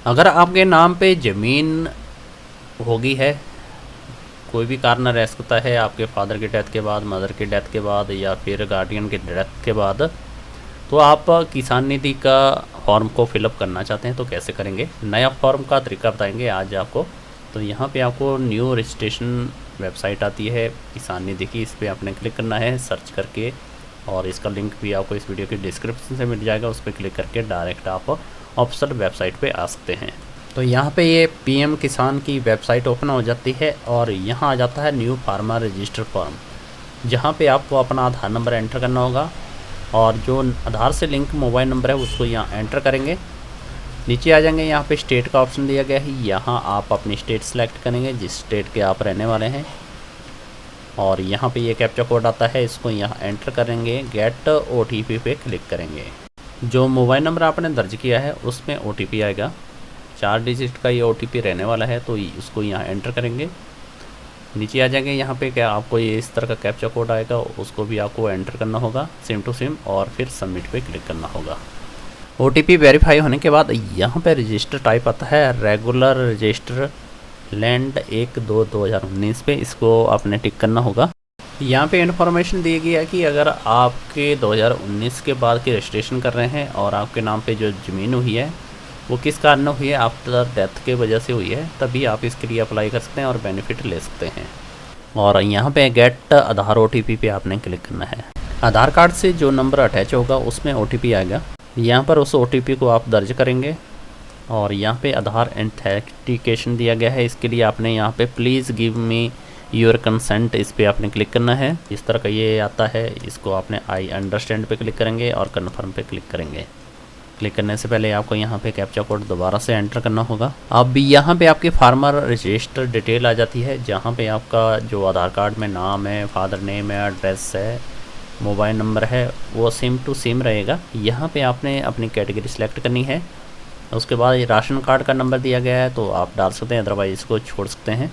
अगर आपके नाम पे ज़मीन होगी है, कोई भी कारण रह सकता है आपके फादर की डेथ के बाद, मदर की डेथ के बाद या फिर गार्डियन की डेथ के बाद, तो आप किसान निधि का फॉर्म को फिलअप करना चाहते हैं तो कैसे करेंगे, नया फॉर्म का तरीका बताएंगे आज आपको। तो यहाँ पे आपको न्यू रजिस्ट्रेशन वेबसाइट आती है किसान निधि की, इस पर आपने क्लिक करना है सर्च करके, और इसका लिंक भी आपको इस वीडियो के डिस्क्रिप्शन से मिल जाएगा, उस पर क्लिक करके डायरेक्ट आप ऑफिशियल वेबसाइट पे आ सकते हैं। तो यहाँ पे ये पीएम किसान की वेबसाइट ओपन हो जाती है और यहाँ आ जाता है न्यू फार्मर रजिस्टर फॉर्म, जहाँ पे आपको अपना आधार नंबर एंटर करना होगा और जो आधार से लिंक मोबाइल नंबर है उसको यहाँ एंटर करेंगे। नीचे आ जाएंगे, यहाँ पे स्टेट का ऑप्शन दिया गया है, यहाँ आप अपनी स्टेट सेलेक्ट करेंगे जिस स्टेट के आप रहने वाले हैं, और यहाँ पे ये कैप्चा कोड आता है, इसको यहाँ एंटर करेंगे, गेट ओटीपी पे क्लिक करेंगे। जो मोबाइल नंबर आपने दर्ज किया है उसमें ओटीपी आएगा, 4 डिजिट का ये ओटीपी रहने वाला है, तो उसको यहाँ एंटर करेंगे। नीचे आ जाएंगे, यहाँ पे क्या आपको ये इस तरह का कैप्चा कोड आएगा, उसको भी आपको एंटर करना होगा सेम टू सेम, और फिर सबमिट पे क्लिक करना होगा। ओटीपी वेरीफाई होने के बाद यहाँ पे रजिस्टर टाइप आता है रेगुलर रजिस्टर लैंड 1/2/2019 पे, इसको आपने टिक करना होगा। यहाँ पे इन्फॉर्मेशन दी गई है कि अगर आपके 2019 के बाद की रजिस्ट्रेशन कर रहे हैं और आपके नाम पे जो ज़मीन हुई है वो किस कारण हुई है, आफ्टर डेथ के वजह से हुई है, तभी आप इसके लिए अप्लाई कर सकते हैं और बेनिफिट ले सकते हैं। और यहाँ पे गेट आधार ओटीपी पे आपने क्लिक करना है। आधार कार्ड से जो नंबर अटैच होगा उसमें ओटीपी आएगा, यहाँ पर उस ओटीपी को आप दर्ज करेंगे और यहाँ पे आधार ऑथेंटिकेशन दिया गया है, इसके लिए आपने यहाँ पे please give me your consent, इस पर आपने क्लिक करना है। इस तरह का ये आता है, इसको आपने आई अंडरस्टैंड पे क्लिक करेंगे और कन्फर्म पे क्लिक करेंगे। क्लिक करने से पहले आपको यहाँ पे कैप्चा कोड दोबारा से एंटर करना होगा। अब यहाँ पे आपकी फार्मर रजिस्टर डिटेल आ जाती है, जहाँ पे आपका जो आधार कार्ड में नाम है, फादर नेम है, एड्रेस है, मोबाइल नंबर है, वो सेम टू सेम रहेगा। यहाँ पे आपने अपनी कैटेगरी सेलेक्ट करनी है। उसके बाद ये राशन कार्ड का नंबर दिया गया है तो आप डाल सकते हैं, अदरवाइज इसको छोड़ सकते हैं।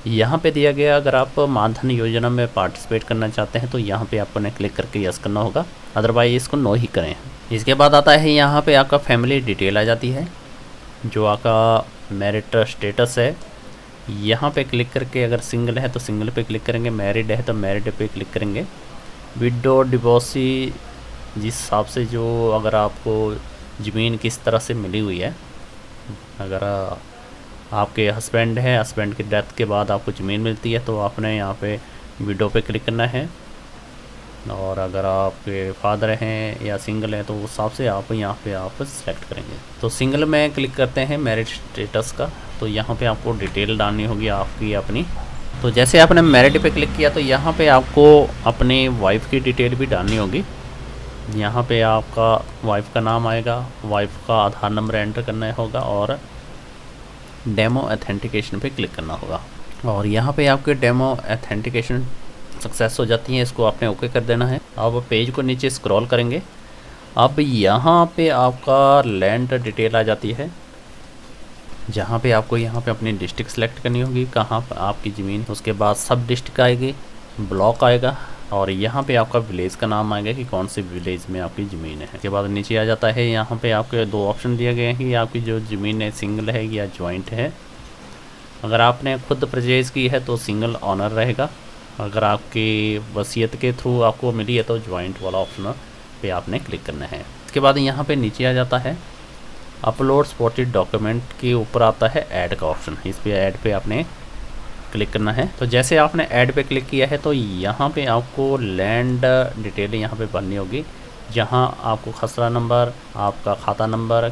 यहाँ पे दिया गया अगर आप मानधन योजना में पार्टिसिपेट करना चाहते हैं तो यहाँ पे आपको क्लिक करके यस करना होगा, अदरवाइज इसको नो ही करें। इसके बाद आता है यहाँ पे आपका फैमिली डिटेल आ जाती है, जो आपका मैरिट स्टेटस है। यहाँ पे क्लिक करके अगर सिंगल है तो सिंगल पे क्लिक करेंगे, मैरिड है तो मैरिड पे क्लिक करेंगे। विडो डिवोर्सी जिस हिसाब से जो अगर आपको ज़मीन किस तरह से मिली हुई है, अगर आपके हस्बैंड है, हस्बैंड की डेथ के बाद आपको ज़मीन मिलती है तो आपने यहाँ पे विडो पे क्लिक करना है, और अगर आपके फादर हैं या सिंगल हैं तो उस हिसाब से आप यहाँ पे आप सेलेक्ट करेंगे। तो सिंगल में क्लिक करते हैं मैरिज स्टेटस का, तो यहाँ पे आपको डिटेल डालनी होगी आपकी अपनी। तो जैसे आपने मैरिड पे क्लिक किया तो यहाँ पे आपको अपनी वाइफ की डिटेल भी डालनी होगी। यहाँ पे आपका वाइफ का नाम आएगा, वाइफ का आधार नंबर एंटर करना होगा और डेमो ऑथेंटिकेशन पे क्लिक करना होगा। और यहाँ पे आपके डेमो ऑथेंटिकेशन सक्सेस हो जाती है, इसको आपने ओके कर देना है। अब पेज को नीचे स्क्रॉल करेंगे, अब यहाँ पे आपका लैंड डिटेल आ जाती है, जहाँ पे आपको यहाँ पे अपनी डिस्ट्रिक्ट सेलेक्ट करनी होगी, कहाँ पर आपकी ज़मीन, उसके बाद सब डिस्ट्रिक्ट आएगी, ब्लॉक आएगा, और यहाँ पे आपका विलेज का नाम आएगा कि कौन से विलेज में आपकी ज़मीन है। इसके बाद नीचे आ जाता है, यहाँ पे आपके 2 ऑप्शन दिए गए हैं कि आपकी जो ज़मीन है सिंगल है या जॉइंट है। अगर आपने खुद परचेज़ की है तो सिंगल ऑनर रहेगा, अगर आपकी वसीयत के थ्रू आपको मिली है तो जॉइंट वाला ऑप्शन पे आपने क्लिक करना है। इसके बाद यहाँ पे नीचे आ जाता है अपलोड सपोर्टेड डॉक्यूमेंट के ऊपर आता है ऐड का ऑप्शन, इस पे ऐड पे आपने क्लिक करना है। तो जैसे आपने ऐड पे क्लिक किया है तो यहाँ पे आपको लैंड डिटेल यहाँ पे भरनी होगी, जहाँ आपको खसरा नंबर, आपका खाता नंबर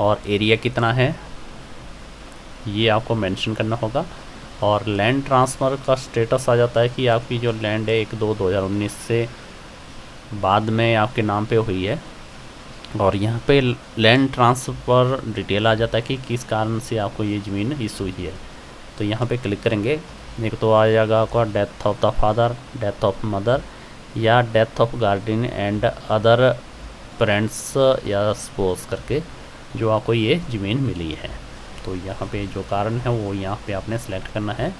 और एरिया कितना है ये आपको मेंशन करना होगा। और लैंड ट्रांसफ़र का स्टेटस आ जाता है कि आपकी जो लैंड है 1/2/2019 से बाद में आपके नाम पे हुई है, और यहाँ पे लैंड ट्रांसफ़र डिटेल आ जाता है कि किस कारण से आपको ये ज़मीन इशू हुई है। तो यहाँ पे क्लिक करेंगे, एक तो आ जाएगा आपका death of the father, death of mother या death of guardian and other parents या स्पोज करके जो आपको ये ज़मीन मिली है। तो यहाँ पे जो कारण है वो यहाँ पे आपने सेलेक्ट करना है।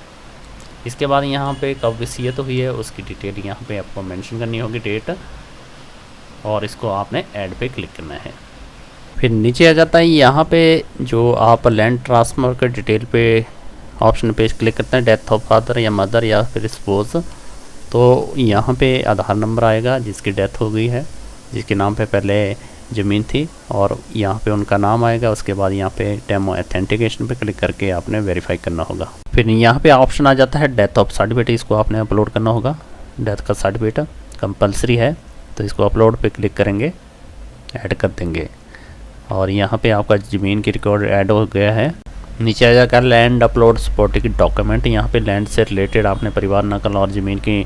इसके बाद यहाँ पे कब वसीयत हुई है उसकी डिटेल यहाँ पे आपको मेंशन करनी होगी, डेट, और इसको आपने ऐड पे क्लिक करना है। फिर नीचे आ जाता है यहाँ पे जो आप लैंड ट्रांसफ़र के डिटेल पे ऑप्शन पे क्लिक करते हैं, डेथ ऑफ फादर या मदर या फिर स्पोज, तो यहाँ पे आधार नंबर आएगा जिसकी डेथ हो गई है, जिसके नाम पे पहले ज़मीन थी, और यहाँ पे उनका नाम आएगा। उसके बाद यहाँ पे डेमो ऑथेंटिकेशन पे क्लिक करके आपने वेरीफाई करना होगा। फिर यहाँ पे ऑप्शन आ जाता है डेथ ऑफ सर्टिफिकेट, इसको आपने अपलोड करना होगा। डेथ का सर्टिफिकेट कंपलसरी है, तो इसको अपलोड पे क्लिक करेंगे, ऐड कर देंगे, और यहाँ पे आपका ज़मीन की रिकॉर्ड ऐड हो गया है। नीचे आ जाकर लैंड अपलोड सपोर्टिंग डॉक्यूमेंट, यहाँ पे लैंड से रिलेटेड आपने परिवार नकल और ज़मीन की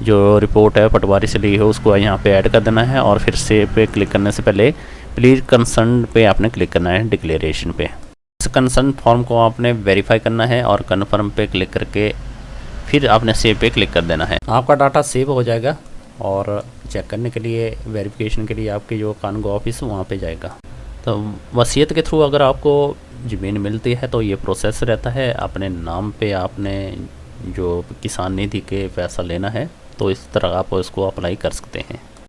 जो रिपोर्ट है पटवारी से ली है उसको यहाँ पे ऐड कर देना है, और फिर सेव पे क्लिक करने से पहले प्लीज़ कंसर्न पे आपने क्लिक करना है डिक्लेरेशन पे। इस कंसर्न फॉर्म को आपने वेरीफाई करना है और कन्फर्म पे क्लिक करके फिर आपने सेव पे क्लिक कर देना है। आपका डाटा सेव हो जाएगा और चेक करने के लिए, वेरिफिकेशन के लिए आपके जो कानून ऑफिस वहाँ पे जाएगा। तो वसीयत के थ्रू अगर आपको ज़मीन मिलती है तो ये प्रोसेस रहता है, अपने नाम पे आपने जो किसान निधि के पैसा लेना है, तो इस तरह आप इसको अप्लाई कर सकते हैं।